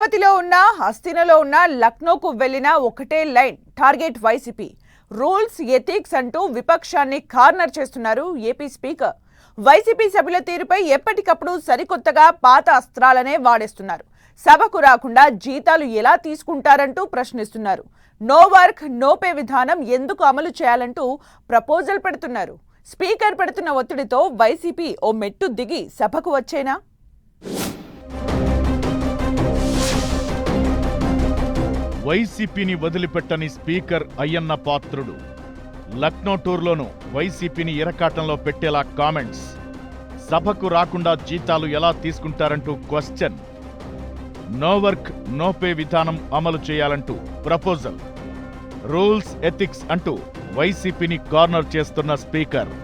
తిరుపతిలో ఉన్న హస్తినలో ఉన్న లక్నోకు వెళ్లిన ఒకటే line target YCP rules ethics అంటూ విపక్షాన్ని కార్నర్ చేస్తున్నారు ఏపీ స్పీకర్. వైసీపీ సభ్యుల తీరుపై ఎప్పటికప్పుడు సరికొత్తగా పాత అస్త్రాలనే వాడేస్తున్నారు. సభకు రాకుండా జీతాలు ఎలా తీసుకుంటారంటూ ప్రశ్నిస్తున్నారు. నో వర్క్ నో పే విధానం ఎందుకు అమలు చేయాలంటూ ప్రపోజల్ పెడుతున్నారు. స్పీకర్ పెడుతున్న ఒత్తిడితో వైసీపీ ఓ మెట్టు దిగి సభకు వచ్చేనా? వైసీపీని వదిలిపెట్టని స్పీకర్ అయ్యన్న పాత్రుడు. లక్నో టూర్లోనూ వైసీపీని ఇరకాటంలో పెట్టేలా కామెంట్స్. సభకు రాకుండా జీతాలు ఎలా తీసుకుంటారంటూ question. No work no pay విధానం అమలు చేయాలంటూ ప్రపోజల్. రూల్స్ ఎథిక్స్ అంటూ వైసీపీని కార్నర్ చేస్తున్న స్పీకర్.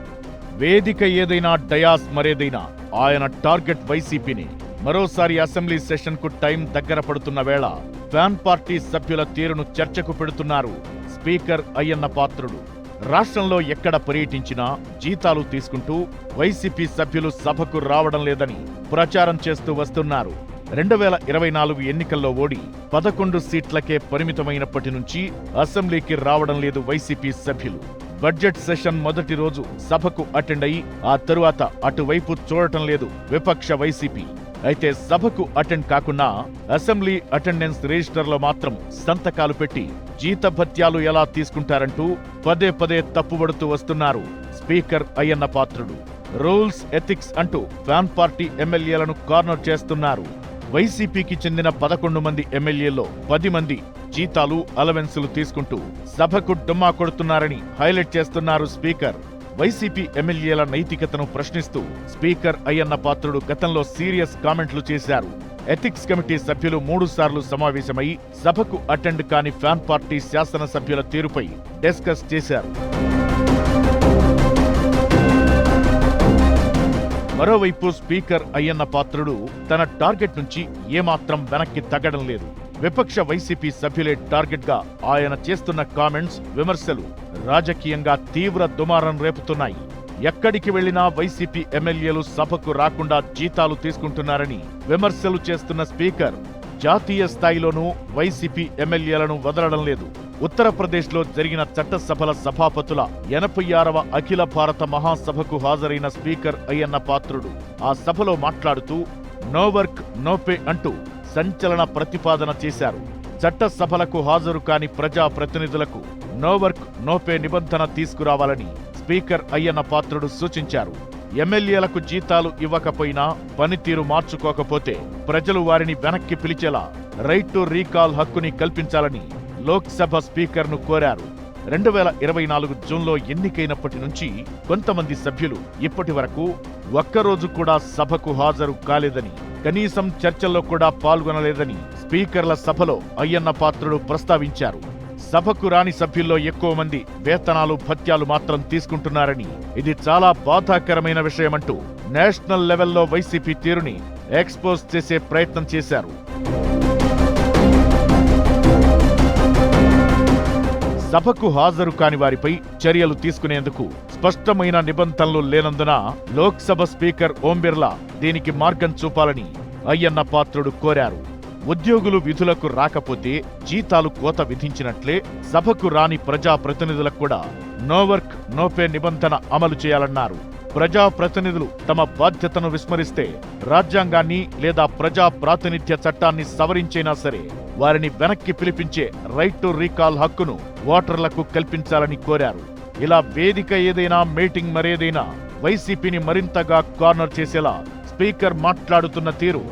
వేదిక ఏదైనా డయాస్ మరేదైనా ఆయన టార్గెట్ వైసీపీని. మరోసారి అసెంబ్లీ సెషన్కు టైం దగ్గర పడుతున్న వేళ ఫ్యాన్ పార్టీ సభ్యుల తీరును చర్చకు పెడుతున్నారు స్పీకర్ అయ్యన్న పాత్రుడు. రాష్ట్రంలో ఎక్కడ పర్యటించినా జీతాలు తీసుకుంటూ వైసీపీ సభ్యులు సభకు రావడం లేదని ప్రచారం చేస్తూ వస్తున్నారు. 2024 ఎన్నికల్లో ఓడి 11 సీట్లకే పరిమితమైనప్పటి నుంచి అసెంబ్లీకి రావడం లేదు వైసీపీ సభ్యులు. బడ్జెట్ సెషన్ మొదటి రోజు సభకు అటెండ్ అయి ఆ తరువాత అటువైపు చూడటం లేదు విపక్ష వైసీపీ. అయితే సభకు అటెండ్ కాకుండా అసెంబ్లీ అటెండెన్స్ రిజిస్టర్లో మాత్రం సంతకాలు పెట్టి జీతభత్యాలు ఎలా తీసుకుంటారంటూ పదే పదే తప్పుబడుతూ వస్తున్నారు స్పీకర్ అయ్యన్న పాత్రుడు. రూల్స్ ఎథిక్స్ అంటూ ఫ్యాన్ పార్టీ ఎమ్మెల్యేలను కార్నర్ చేస్తున్నారు. వైసీపీకి చెందిన 11 మంది ఎమ్మెల్యేల్లో 10 మంది జీతాలు అలవెన్సులు తీసుకుంటూ సభకు డుమ్మా కొడుతున్నారని హైలైట్ చేస్తున్నారు స్పీకర్. వైసీపీ ఎమ్మెల్యేల నైతికతను ప్రశ్నిస్తూ స్పీకర్ అయ్యన్న పాత్రుడు గతంలో సీరియస్ కామెంట్లు చేశారు. ఎథిక్స్ కమిటీ సభ్యులు 3 సార్లు సమావేశమై సభకు అటెండ్ కాని ఫ్యాన్ పార్టీ శాసనసభ్యుల తీరుపై డిస్కస్ చేశారు. మరోవైపు స్పీకర్ అయ్యన్న పాత్రుడు తన టార్గెట్ నుంచి ఏమాత్రం వెనక్కి తగ్గడం లేదు. విపక్ష వైసీపీ సభ్యులే టార్గెట్ గా ఆయన చేస్తున్న కామెంట్స్, విమర్శలు రాజకీయంగా తీవ్ర దుమారం రేపుతున్నాయి. ఎక్కడికి వెళ్లినా వైసీపీ ఎమ్మెల్యేలు సభకు రాకుండా జీతాలు తీసుకుంటున్నారని విమర్శలు చేస్తున్న స్పీకర్ జాతీయ స్థాయిలోనూ వైసీపీ ఎమ్మెల్యేలను వదలడం లేదు. ఉత్తరప్రదేశ్లో జరిగిన చట్టసభల సభాపతుల 86వ అఖిల భారత మహాసభకు హాజరైన స్పీకర్ అయ్యన్న పాత్రుడు ఆ సభలో మాట్లాడుతూ నో వర్క్ నో పే అంటూ సంచలన ప్రతిపాదన చేశారు. చట్టసభలకు హాజరు కాని ప్రజా ప్రతినిధులకు నో వర్క్ నో పే నిబంధన తీసుకురావాలని స్పీకర్ అయ్యన్న పాత్రుడు సూచించారు. ఎమ్మెల్యేలకు జీతాలు ఇవ్వకపోయినా పనితీరు మార్చుకోకపోతే ప్రజలు వారిని వెనక్కి పిలిచేలా రైట్ టు రీకాల్ హక్కుని కల్పించాలని లోక్సభ స్పీకర్ను కోరారు. 2024 జూన్లో ఎన్నికైనప్పటి నుంచి కొంతమంది సభ్యులు ఇప్పటి వరకు ఒక్కరోజు కూడా సభకు హాజరు కాలేదని, కనీసం చర్చల్లో కూడా పాల్గొనలేదని స్పీకర్ల సభలో అయ్యన్న పాత్రుడు ప్రస్తావించారు. సభకు రాని సభ్యుల్లో ఎక్కువ మంది వేతనాలు భత్యాలు మాత్రం తీసుకుంటున్నారని, ఇది చాలా బాధాకరమైన విషయమంటూ నేషనల్ లెవెల్లో వైసీపీ తీరుని ఎక్స్పోజ్ చేసే ప్రయత్నం చేశారు. సభకు హాజరు కాని వారిపై చర్యలు తీసుకునేందుకు స్పష్టమైన నిబంధనలు లేనందున లోక్సభ స్పీకర్ ఓం బిర్లా దీనికి మార్గం చూపాలని అయ్యన్న పాత్రుడు కోరారు. ఉద్యోగులు విధులకు రాకపోతే జీతాలు కోత విధించినట్లే సభకు రాని ప్రజా ప్రతినిధులకు కూడా నో వర్క్ నో పే నిబంధన అమలు చేయాలన్నారు. ప్రజా ప్రతినిధులు తమ బాధ్యతను విస్మరిస్తే రాజ్యాంగాన్ని లేదా ప్రజా ప్రాతినిధ్య చట్టాన్ని సవరించైనా సరే వారిని వెనక్కి పిలిపించే రైట్ టు రీకాల్ హక్కును ఓటర్లకు కల్పించాలని కోరారు. ఇలా వేదిక ఏదైనా మీటింగ్ మరేదైనా వైసీపీని మరింతగా కార్నర్ చేసేలా స్పీకర్ మాట్లాడుతున్న తీరు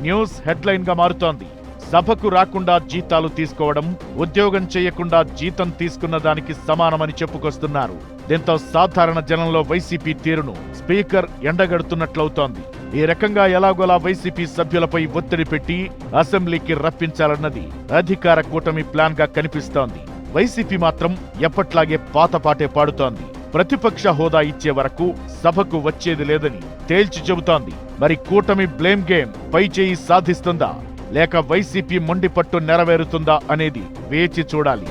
న్యూస్ హెడ్లైన్ గా మారుతోంది. సభకు రాకుండా జీతాలు తీసుకోవడం ఉద్యోగం చేయకుండా జీతం తీసుకున్న దానికి సమానమని చెప్పుకొస్తున్నారు. దీంతో సాధారణ జనంలో వైసీపీ తీరును స్పీకర్ ఎండగడుతున్నట్లవుతోంది. ఈ రకంగా ఎలాగోలా వైసీపీ సభ్యులపై ఒత్తిడి పెట్టి అసెంబ్లీకి రప్పించాలన్నది అధికార కూటమి ప్లాన్ గా కనిపిస్తోంది. వైసీపీ మాత్రం ఎప్పట్లాగే పాతపాటే పాడుతోంది. ప్రతిపక్ష హోదా ఇచ్చే వరకు సభకు వచ్చేది లేదని తేల్చి చెబుతోంది. మరి కూటమి బ్లేమ్ గేమ్ పై చేయి సాధిస్తుందా లేక వైసీపీ మొండిపట్టు నెరవేరుతుందా అనేది వేచి చూడాలి.